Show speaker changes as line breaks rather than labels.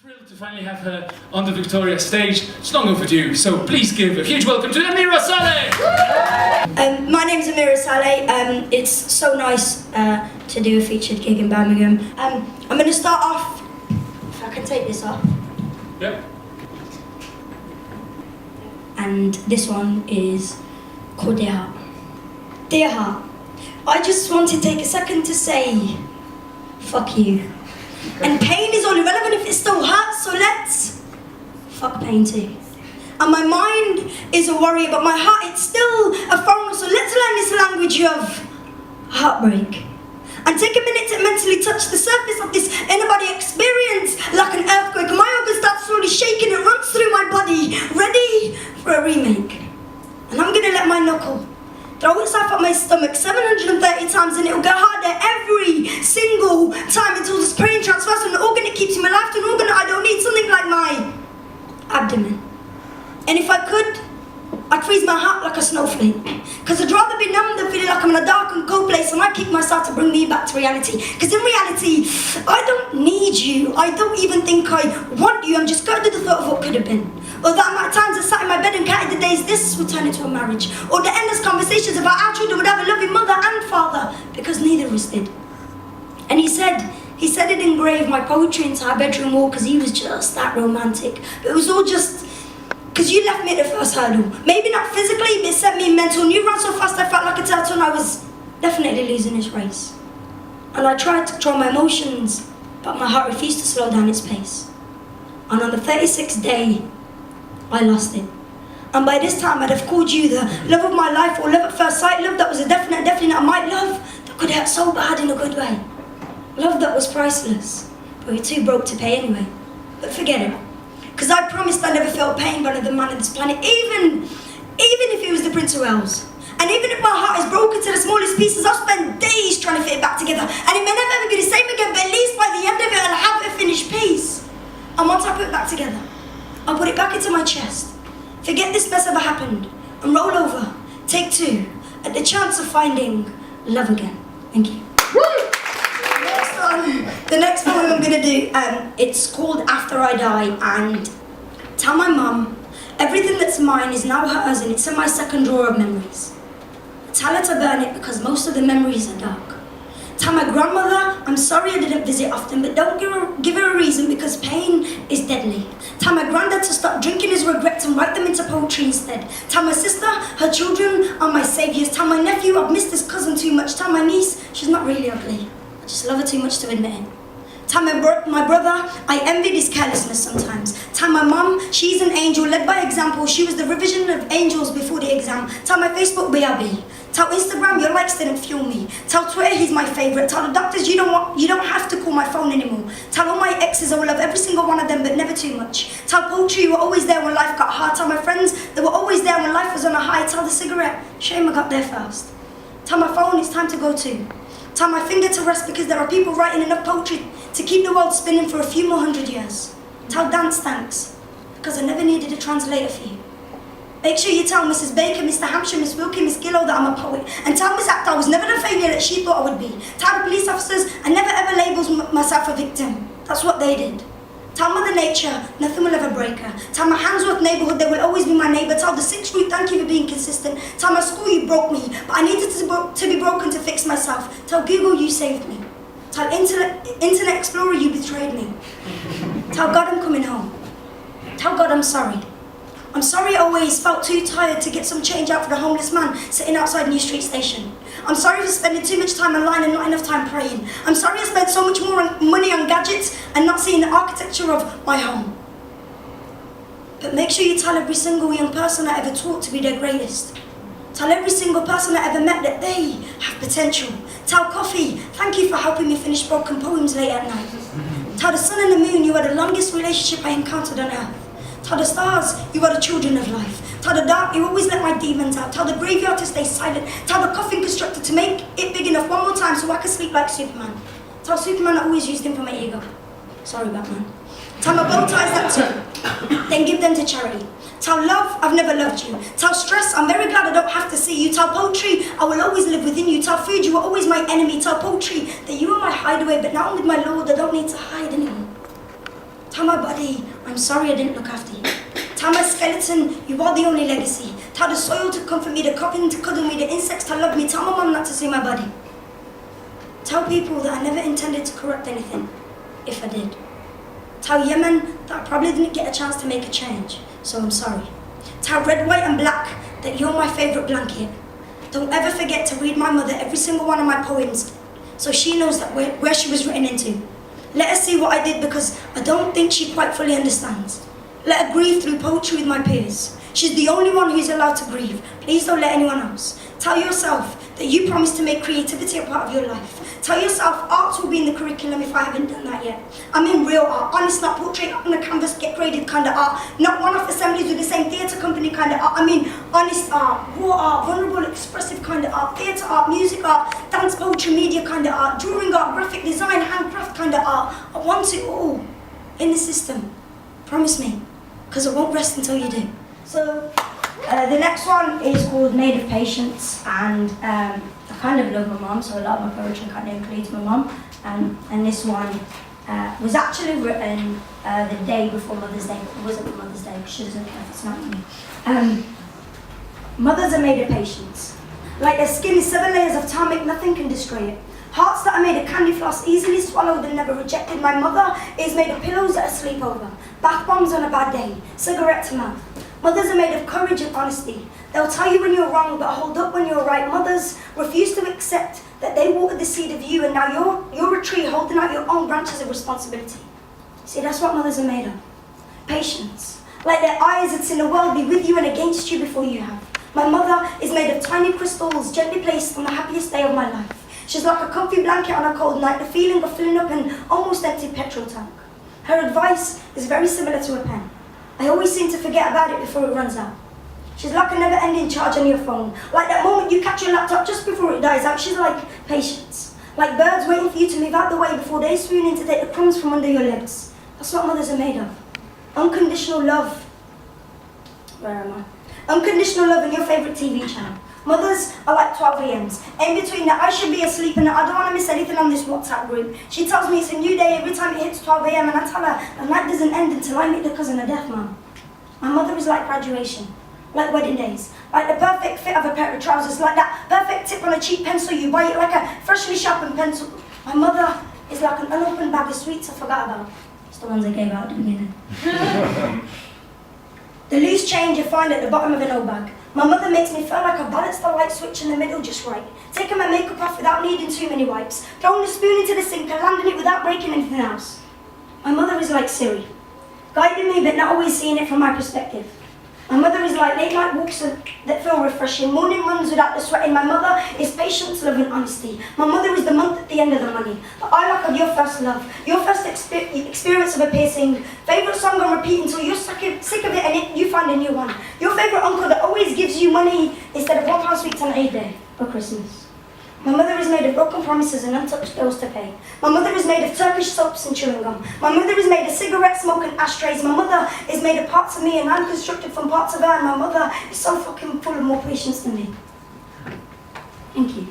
Thrilled to finally have her on the Victoria stage. It's long overdue, so please give a huge welcome to Amerah Saleh!
My name's Amerah Saleh. It's so nice to do a featured gig in Birmingham. I'm going to start off, if I can take this off.
Yep.
And this one is called Dear Heart. Dear Heart, I just want to take a second to say, fuck you. And pain is all irrelevant if it still hurts, so let's fuck pain too. And my mind is a warrior, but my heart, it's still a foreigner, so let's learn this language of heartbreak. And take a minute to mentally touch the surface of this inner-body experience like an earthquake. My organs start slowly shaking, it runs through my body, ready for a remake. And I'm gonna let my knuckle throw itself at my stomach 730 times, and it'll get harder every single time until this pain transfers from the organ that keeps me alive to an organ that I don't need, something like my abdomen. And if I could, I'd freeze my heart like a snowflake. Because I'd rather be numb than feeling like I'm in a dark and cold place, and I kick myself to bring me back to reality. Because in reality, I don't need you. I don't even think I want you. I'm just going to the thought of what could have been. Or the amount of times I sat in my bed and counted the days this would turn into a marriage. Or the endless conversations about our children would have a loving mother and father, because neither of us did. And he said he'd engraved my poetry into our bedroom wall because he was just that romantic. But it was all just because you left me at the first hurdle. Maybe not physically, but it set me in mental. And you ran so fast I felt like a turtle, and I was definitely losing this race. And I tried to control my emotions, but my heart refused to slow down its pace. And on the 36th day, I lost it. And by this time I'd have called you the love of my life, or love at first sight, love that was a definitely not my love that could hurt so bad in a good way. Love that was priceless, but we're too broke to pay anyway. But forget it. Because I promised I never felt pain by another man on this planet, even if it was the Prince of Wales. And even if my heart is broken to the smallest pieces, I'll spend days trying to fit it back together. And it may never ever be the same again, but at least by the end of it I'll have a finished piece. And once I put it back together, I'll put it back into my chest. Forget this mess ever happened, and roll over, take two, at the chance of finding love again. Thank you. The next poem I'm going to do, it's called After I Die, and tell my mum everything that's mine is now hers, and it's in my second drawer of memories. Tell her to burn it because most of the memories are dark. Tell my grandmother I'm sorry I didn't visit often, but don't give her a reason because pain is deadly. Tell my granddad to stop drinking his regrets and write them into poetry instead. Tell my sister her children are my saviours. Tell my nephew I've missed his cousin too much. Tell my niece she's not really ugly, I just love her too much to admit it. Tell my brother I envied his carelessness sometimes. Tell my mum she's an angel led by example. She was the revision of angels before the exam. Tell my Facebook BRB. Tell Instagram your likes didn't fuel me. Tell Twitter he's my favourite. Tell the doctors you don't have to call my phone anymore. Tell all my exes I will love every single one of them, but never too much. Tell poetry you were always there when life got hard. Tell my friends they were always there when life was on a high. Tell the cigarette shame I got there first. Tell my phone it's time to go to. Tell my finger to rest because there are people writing enough poetry to keep the world spinning for a few more 100 years. Tell dance thanks because I never needed a translator for you. Make sure you tell Mrs. Baker, Mr. Hampshire, Miss Wilkie, Miss Gillow that I'm a poet. And tell Miss Act I was never the failure that she thought I would be. Tell the police officers I never ever labelled myself a victim. That's what they did. Tell Mother Nature nothing will ever break her. Tell my Handsworth neighbourhood they will always be my neighbour. Tell the 6th Route thank you for being consistent. Tell my school you broke me, but I needed to be broken to fix myself. Tell Google you saved me. Tell Internet Explorer you betrayed me. Tell God I'm coming home. Tell God I'm sorry. I'm sorry I always felt too tired to get some change out for the homeless man sitting outside New Street Station. I'm sorry for spending too much time online and not enough time praying. I'm sorry I spent so much more money on gadgets and not seeing the architecture of my home. But make sure you tell every single young person I ever taught to be their greatest. Tell every single person I ever met that they have potential. Tell Coffee, thank you for helping me finish broken poems late at night. Tell the sun and the moon you are the longest relationship I encountered on earth. Tell the stars, you are the children of life. Tell the dark, you always let my demons out. Tell the graveyard to stay silent. Tell the coffin constructor to make it big enough one more time so I can sleep like Superman. Tell Superman I always used him for my ego. Sorry, Batman. Tell my bow ties that too. Then give them to charity. Tell love, I've never loved you. Tell stress, I'm very glad I don't have to see you. Tell poetry, I will always live within you. Tell food, you are always my enemy. Tell poetry that you are my hideaway, but now with my Lord, I don't need to hide anymore. Tell my body, I'm sorry I didn't look after you. Tell my skeleton, you are the only legacy. Tell the soil to comfort me, the coffin to cuddle me, the insects to love me. Tell my mum not to see my body. Tell people that I never intended to corrupt anything, if I did. Tell Yemen that I probably didn't get a chance to make a change, so I'm sorry. Tell red, white and black that you're my favourite blanket. Don't ever forget to read my mother every single one of my poems, so she knows that where she was written into. Let her see what I did, because I don't think she quite fully understands. Let her grieve through poetry with my peers. She's the only one who's allowed to grieve. Please don't let anyone else. Tell yourself that you promised to make creativity a part of your life. Tell yourself arts will be in the curriculum if I haven't done that yet. I mean real art, honest, not portrait up on the canvas, get graded kind of art, not one-off assemblies with the same theatre company kind of art. I mean honest art, raw art, vulnerable, expressive kind of art, theatre art, music art, dance, poetry, media kind of art, drawing art, graphic design, handcraft kind of art. I want it all in the system. Promise me, because I won't rest until you do. So the next one is called Made of Patience, and I kind of love my mum, so a lot of my poetry kind of includes my mum. And this one was actually written the day before Mother's Day, but it wasn't Mother's Day because she doesn't care if it's not me. Mothers are made of patience. Like their skin is 7 layers of tarmac, nothing can destroy it. Hearts that are made of candy floss, easily swallowed and never rejected. My mother is made of pillows that are sleep over, bath bombs on a bad day, cigarette to mouth. Mothers are made of courage and honesty. They'll tell you when you're wrong, but hold up when you're right. Mothers refuse to accept that they watered the seed of you, and now you're a tree holding out your own branches of responsibility. See, that's what mothers are made of. Patience. Like their eyes that's in the world be with you and against you before you have. My mother is made of tiny crystals gently placed on the happiest day of my life. She's like a comfy blanket on a cold night, the feeling of filling up an almost empty petrol tank. Her advice is very similar to a pen. I always seem to forget about it before it runs out. She's like a never-ending charge on your phone. Like that moment you catch your laptop just before it dies out. She's like patience. Like birds waiting for you to move out the way before they swoon in to take the crumbs from under your legs. That's what mothers are made of. Unconditional love. Where am I? Unconditional love in your favourite TV channel. Mothers are like 12 AMs. In between that I should be asleep and I don't want to miss anything on this WhatsApp group. She tells me it's a new day every time it hits 12 AM, and I tell her the night doesn't end until I meet the cousin of death, Mum. My mother is like graduation, like wedding days, like the perfect fit of a pair of trousers, like that perfect tip on a cheap pencil you buy it, like a freshly sharpened pencil. My mother is like an unopened bag of sweets I forgot about. It's the ones I gave out at the beginning. The loose change you find at the bottom of an old bag. My mother makes me feel like I balanced the light switch in the middle just right. Taking my makeup off without needing too many wipes. Throwing the spoon into the sink and landing it without breaking anything else. My mother is like Siri. Guiding me but not always seeing it from my perspective. My mother is like late night walks that feel refreshing. Morning runs without the sweating. My mother is patience, love and honesty. My mother is the month at the end of the money. The eye of your first love. Your first experience of a piercing. Favourite song on repeat until you're sick of it and you find a new one. Your favourite uncle that always gives you money instead of £1 sweets on Eid Day or Christmas. My mother is made of broken promises and untouched bills to pay. My mother is made of Turkish soaps and chewing gum. My mother is made of cigarette smoke and ashtrays. My mother is made of parts of me and I'm constructed from parts of her. And my mother is so fucking full of more patience than me. Thank you.